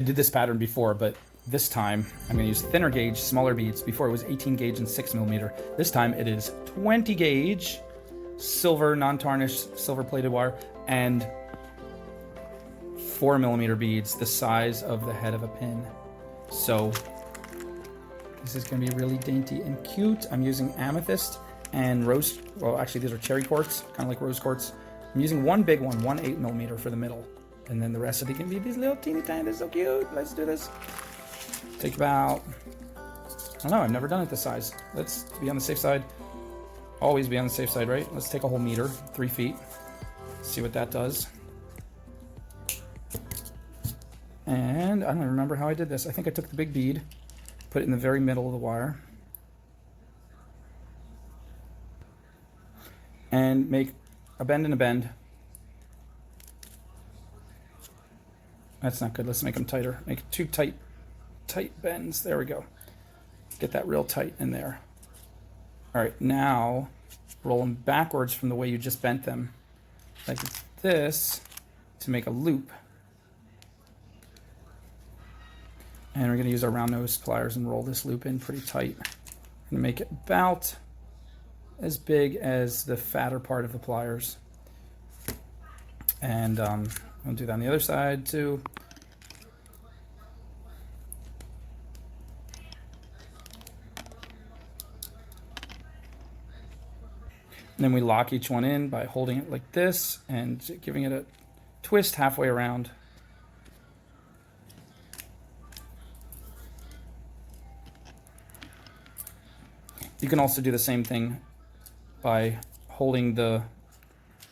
I did this pattern before, but this time I'm going to use thinner gauge, smaller beads. Before it was 18 gauge and 6mm. This time it is 20 gauge, silver, non-tarnished, silver-plated wire, and 4mm beads, the size of the head of a pin. So this is going to be really dainty and cute. I'm using amethyst and rose. Well, actually, these are cherry quartz, kind of like rose quartz. I'm using one big one, 8mm for the middle. And then the rest of it can be these little teeny tiny. They're so cute. Let's do this. Take about, I don't know, I've never done it this size. Let's be on the safe side. Always be on the safe side, right? Let's take a whole meter, 3 feet. See what that does. And I don't remember how I did this. I think I took the big bead, put it in the very middle of the wire, and make a bend and a bend. That's not good. Let's make them tighter. Make two tight bends. There we go. Get that real tight in there. All right, now roll them backwards from the way you just bent them, like this, to make a loop. And we're going to use our round nose pliers and roll this loop in pretty tight. I'm going to make it about as big as the fatter part of the pliers. And I'll do that on the other side too. And then we lock each one in by holding it like this and giving it a twist halfway around. You can also do the same thing by holding the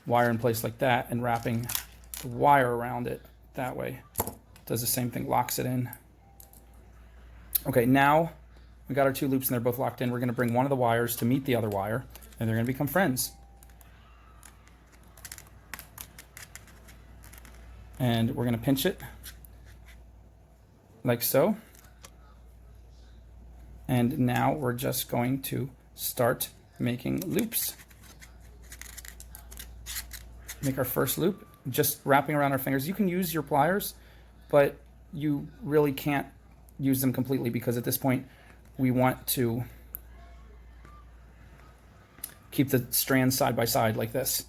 wire in place like that and wrapping the wire around it that way. Does the same thing, locks it in. Okay, now we got our 2 loops and they're both locked in. We're going to bring one of the wires to meet the other wire and they're going to become friends. And we're going to pinch it like so. And now we're just going to start making loops. Make our first loop, just wrapping around our fingers. You can use your pliers, but you really can't use them completely because at this point we want to keep the strands side by side like this.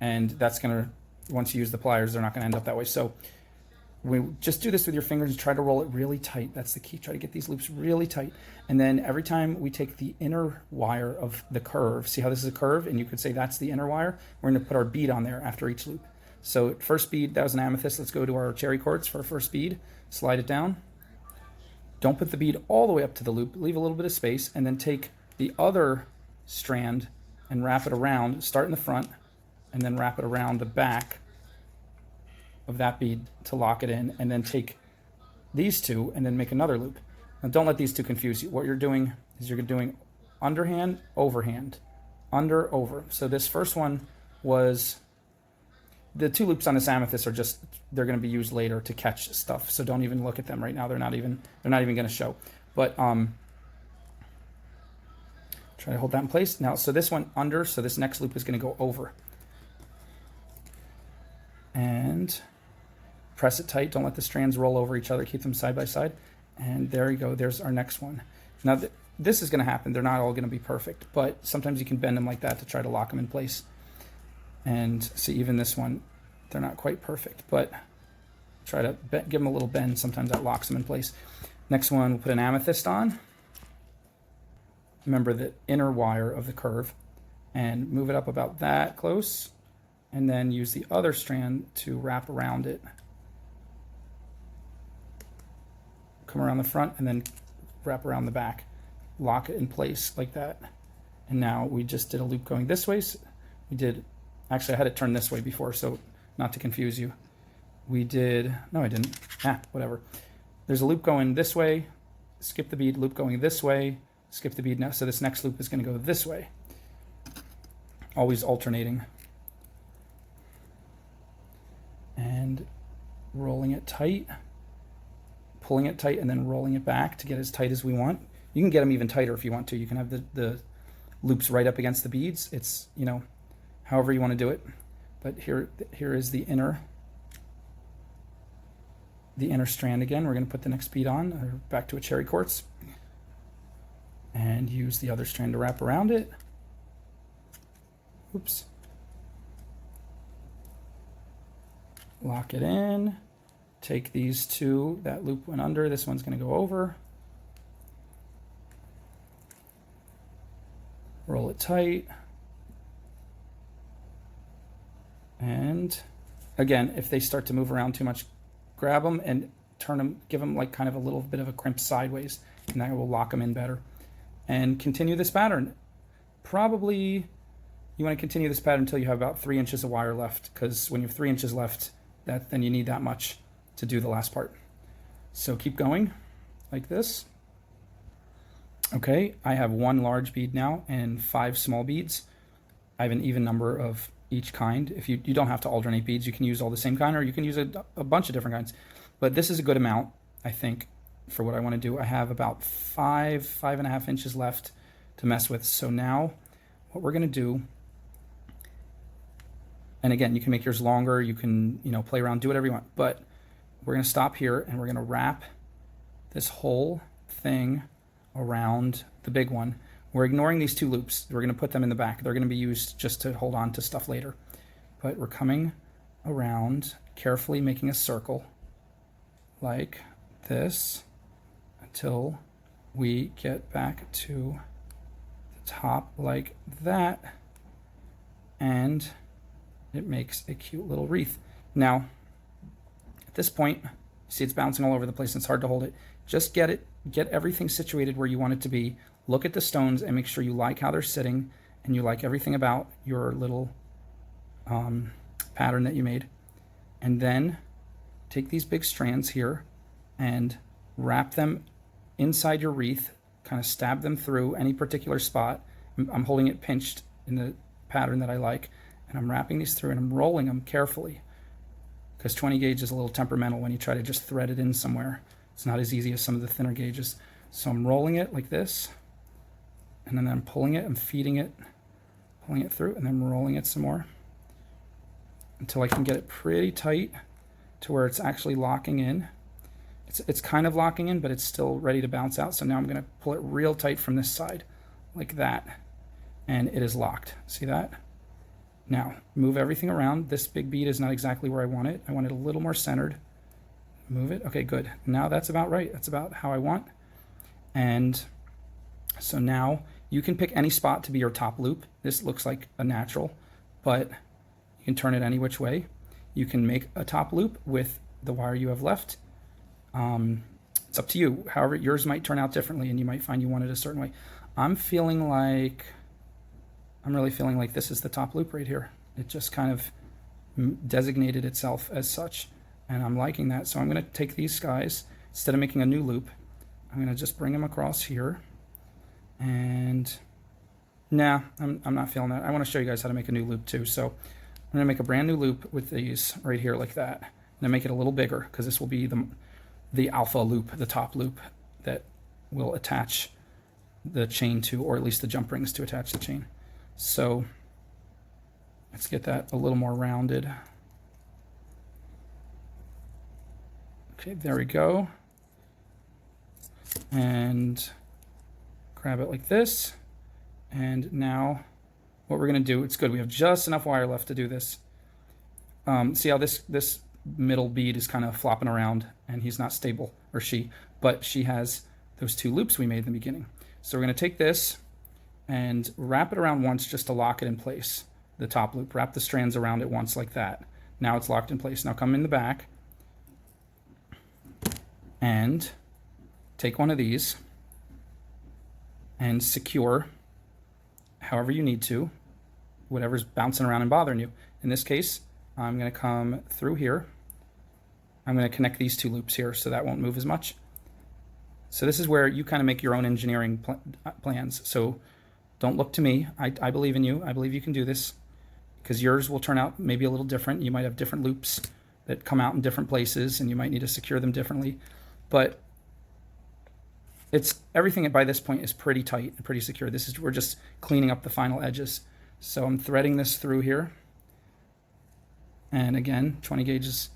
And that's gonna, once you use the pliers, they're not gonna end up that way. So we just do this with your fingers and try to roll it really tight. That's the key. Try to get these loops really tight. And then every time we take the inner wire of the curve, see how this is a curve? And you could say that's the inner wire. We're going to put our bead on there after each loop. So first bead, that was an amethyst. Let's go to our cherry quartz for our first bead. Slide it down. Don't put the bead all the way up to the loop. Leave a little bit of space and then take the other strand and wrap it around. Start in the front and then wrap it around the back of that bead to lock it in, and then take these 2 and then make another loop. Now don't let these 2 confuse you. What you're doing is you're doing underhand, overhand, under, over. So this first one was, the 2 loops on this amethyst are just, they're going to be used later to catch stuff. So don't even look at them right now. They're not even going to show. But try to hold that in place. Now, so this one under, so this next loop is going to go over. And press it tight. Don't let the strands roll over each other. Keep them side by side. And there you go. There's our next one. Now, this is going to happen. They're not all going to be perfect, but sometimes you can bend them like that to try to lock them in place. And see, even this one, they're not quite perfect, but try to give them a little bend. Sometimes that locks them in place. Next one, we'll put an amethyst on. Remember the inner wire of the curve and move it up about that close. And then use the other strand to wrap around it. Come around the front and then wrap around the back. Lock it in place like that. And now we just did a loop going this way. So we did, actually I had it turned this way before, so not to confuse you. We did, no I didn't, whatever. There's a loop going this way, skip the bead, loop going this way, skip the bead now. So this next loop is going to go this way. Always alternating. And rolling it tight, pulling it tight, and then rolling it back to get as tight as we want. You can get them even tighter if you want to. You can have the loops right up against the beads. It's, you know, however you want to do it. But here is the inner the inner strand again. We're going to put the next bead on, or back to a cherry quartz, and use the other strand to wrap around it. Oops. Lock it in. Take these two, that loop went under, this one's going to go over. Roll it tight. And again, if they start to move around too much, grab them and turn them, give them like kind of a little bit of a crimp sideways, and that will lock them in better. And continue this pattern. Probably you want to continue this pattern until you have about 3 inches of wire left, because when you have 3 inches left, then you need that much to do the last part. So keep going like this. Okay, I have 1 large bead now and 5 small beads. I have an even number of each kind. If you don't have to alternate beads, you can use all the same kind, or you can use a bunch of different kinds. But this is a good amount, I think, for what I want to do. I have about 5.5 inches left to mess with. So now what we're going to do, and again, you can make yours longer, you can, play around, do whatever you want, but we're going to stop here and we're going to wrap this whole thing around the big one. We're ignoring these 2 loops. We're going to put them in the back. They're going to be used just to hold on to stuff later. But we're coming around, carefully making a circle like this until we get back to the top like that. And it makes a cute little wreath. Now, at this point, you see it's bouncing all over the place and it's hard to hold it. Just get everything situated where you want it to be. Look at the stones and make sure you like how they're sitting and you like everything about your little pattern that you made. And then take these big strands here and wrap them inside your wreath, kind of stab them through any particular spot. I'm holding it pinched in the pattern that I like, and I'm wrapping these through and I'm rolling them carefully, because 20 gauge is a little temperamental when you try to just thread it in somewhere. It's not as easy as some of the thinner gauges. So I'm rolling it like this, and then I'm pulling it, I'm feeding it, pulling it through, and then rolling it some more until I can get it pretty tight to where it's actually locking in. It's kind of locking in, but it's still ready to bounce out. So now I'm going to pull it real tight from this side like that, and it is locked. See that? Now move everything around. This big bead is not exactly where I want it. I want it a little more centered. Move it. Okay, good. Now that's about right. That's about how I want. And so now you can pick any spot to be your top loop. This looks like a natural, but you can turn it any which way. You can make a top loop with the wire you have left. It's up to you. However, yours might turn out differently and you might find you want it a certain way. I'm really feeling like this is the top loop right here. It just kind of designated itself as such, and I'm liking that. So I'm going to take these guys, instead of making a new loop, I'm going to just bring them across here. And nah, I'm not feeling that. I want to show you guys how to make a new loop too. So I'm going to make a brand new loop with these right here like that. And then make it a little bigger, because this will be the alpha loop, the top loop that will attach the chain to, or at least the jump rings to attach the chain. So let's get that a little more rounded. Okay, there we go. And grab it like this. And now what we're going to do, it's good. We have just enough wire left to do this. See how this middle bead is kind of flopping around and he's not stable, or she, but she has those 2 loops we made in the beginning. So we're going to take this and wrap it around once just to lock it in place. The top loop, wrap the strands around it once like that. Now it's locked in place. Now come in the back and take one of these and secure however you need to, whatever's bouncing around and bothering you. In this case, I'm going to come through here. I'm going to connect these 2 loops here so that won't move as much. So this is where you kind of make your own engineering plans. So don't look to me. I believe in you. I believe you can do this, because yours will turn out maybe a little different. You might have different loops that come out in different places, and you might need to secure them differently. But everything by this point is pretty tight and pretty secure. We're just cleaning up the final edges. So I'm threading this through here. And again, 20 gauge is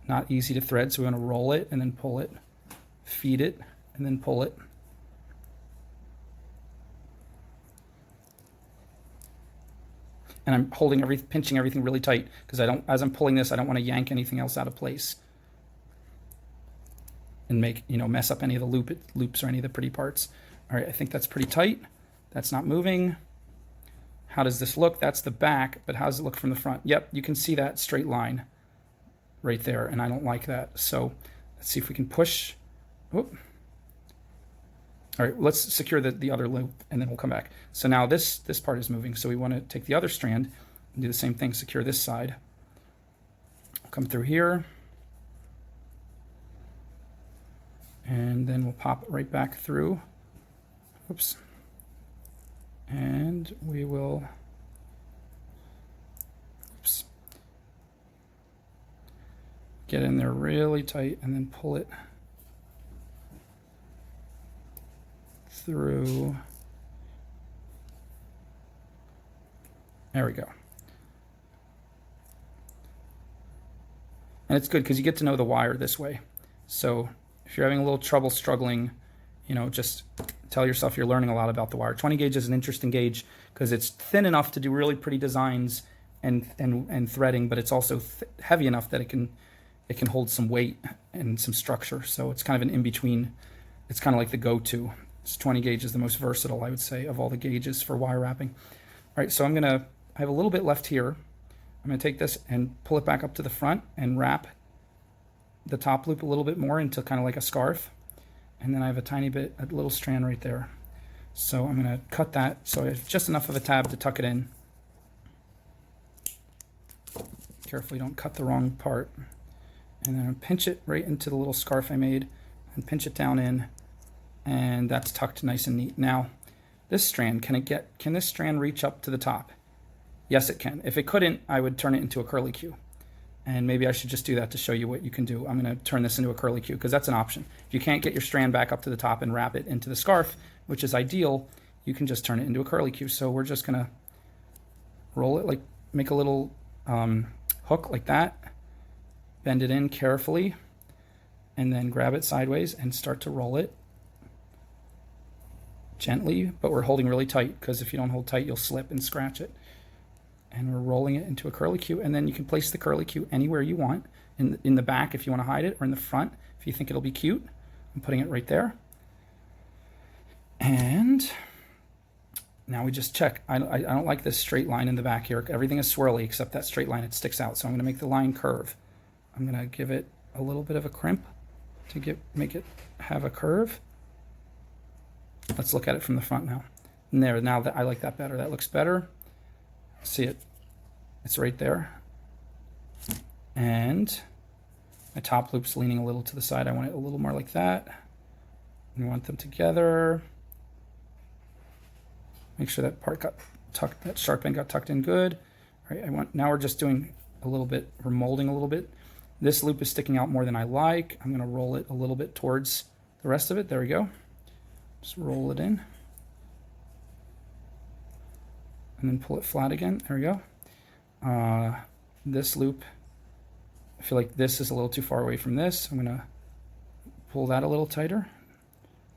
not easy to thread, so we want to roll it and then pull it, feed it, and then pull it. And I'm holding pinching everything really tight because as I'm pulling this, I don't want to yank anything else out of place and make, mess up any of the loops or any of the pretty parts. All right, I think that's pretty tight. That's not moving. How does this look? That's the back, but how does it look from the front? Yep, you can see that straight line right there, and I don't like that. So let's see if we can push. Whoop. All right, let's secure the other loop, and then we'll come back. So now this part is moving, so we want to take the other strand and do the same thing, secure this side. We'll come through here, and then we'll pop it right back through. Oops. And we will, oops, get in there really tight and then pull it through. There we go. And it's good because you get to know the wire this way. So if you're having a little trouble struggling, just tell yourself you're learning a lot about the wire. 20 gauge is an interesting gauge because it's thin enough to do really pretty designs and threading, but it's also heavy enough that it can hold some weight and some structure. So it's kind of an in-between. It's kind of like the go-to. 20 gauge is the most versatile, I would say, of all the gauges for wire wrapping. All right, so I have a little bit left here. I'm going to take this and pull it back up to the front and wrap the top loop a little bit more into kind of like a scarf. And then I have a little strand right there. So I'm going to cut that so I have just enough of a tab to tuck it in. Carefully don't cut the wrong part. And then pinch it right into the little scarf I made and pinch it down in. And that's tucked nice and neat. Now, this strand, can this strand reach up to the top? Yes, it can. If it couldn't, I would turn it into a curlicue. And maybe I should just do that to show you what you can do. I'm going to turn this into a curlicue because that's an option. If you can't get your strand back up to the top and wrap it into the scarf, which is ideal, you can just turn it into a curlicue. So we're just going to roll it, make a little hook like that, bend it in carefully, and then grab it sideways and start to roll it gently, but we're holding really tight because if you don't hold tight, you'll slip and scratch it. And we're rolling it into a curlicue, and then you can place the curlicue anywhere you want, in the back if you want to hide it, or in the front if you think it'll be cute. I'm putting it right there. And now we just check. I don't like this straight line in the back here. Everything is swirly except that straight line. It sticks out, so I'm going to make the line curve. I'm going to give it a little bit of a crimp to make it have a curve. Let's look at it from the front now. And there, now that I like that better. That looks better. See it? It's right there. And my top loop's leaning a little to the side. I want it a little more like that. We want them together. Make sure that part got tucked, that sharp end got tucked in good. All right, now we're just doing a little bit, we're molding a little bit. This loop is sticking out more than I like. I'm gonna roll it a little bit towards the rest of it. There we go. Just roll it in. And then pull it flat again. There we go. This loop, I feel like this is a little too far away from this. I'm gonna pull that a little tighter.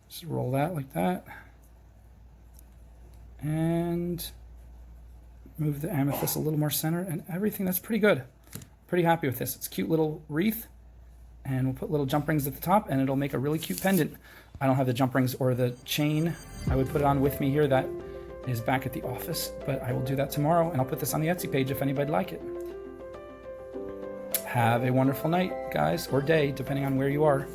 Just roll that like that. And move the amethyst a little more center and everything. That's pretty good. Pretty happy with this. It's a cute little wreath. And we'll put little jump rings at the top and it'll make a really cute pendant. I don't have the jump rings or the chain. I would put it on with me here. That is back at the office, but I will do that tomorrow and I'll put this on the Etsy page if anybody'd like it. Have a wonderful night, guys, or day, depending on where you are.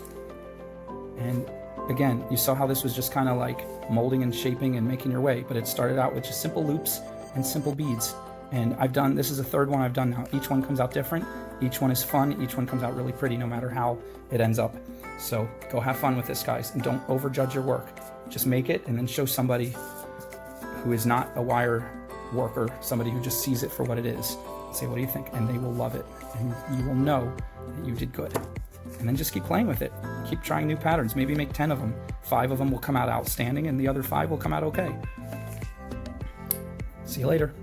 And again, you saw how this was just kind of like molding and shaping and making your way, but it started out with just simple loops and simple beads. And this is the third one I've done now. Each one comes out different. Each one is fun. Each one comes out really pretty, no matter how it ends up. So go have fun with this, guys, and don't overjudge your work. Just make it and then show somebody who is not a wire worker, somebody who just sees it for what it is. Say, what do you think? And they will love it. And you will know that you did good. And then just keep playing with it. Keep trying new patterns. Maybe make 10 of them. 5 of them will come out outstanding and the other 5 will come out okay. See you later.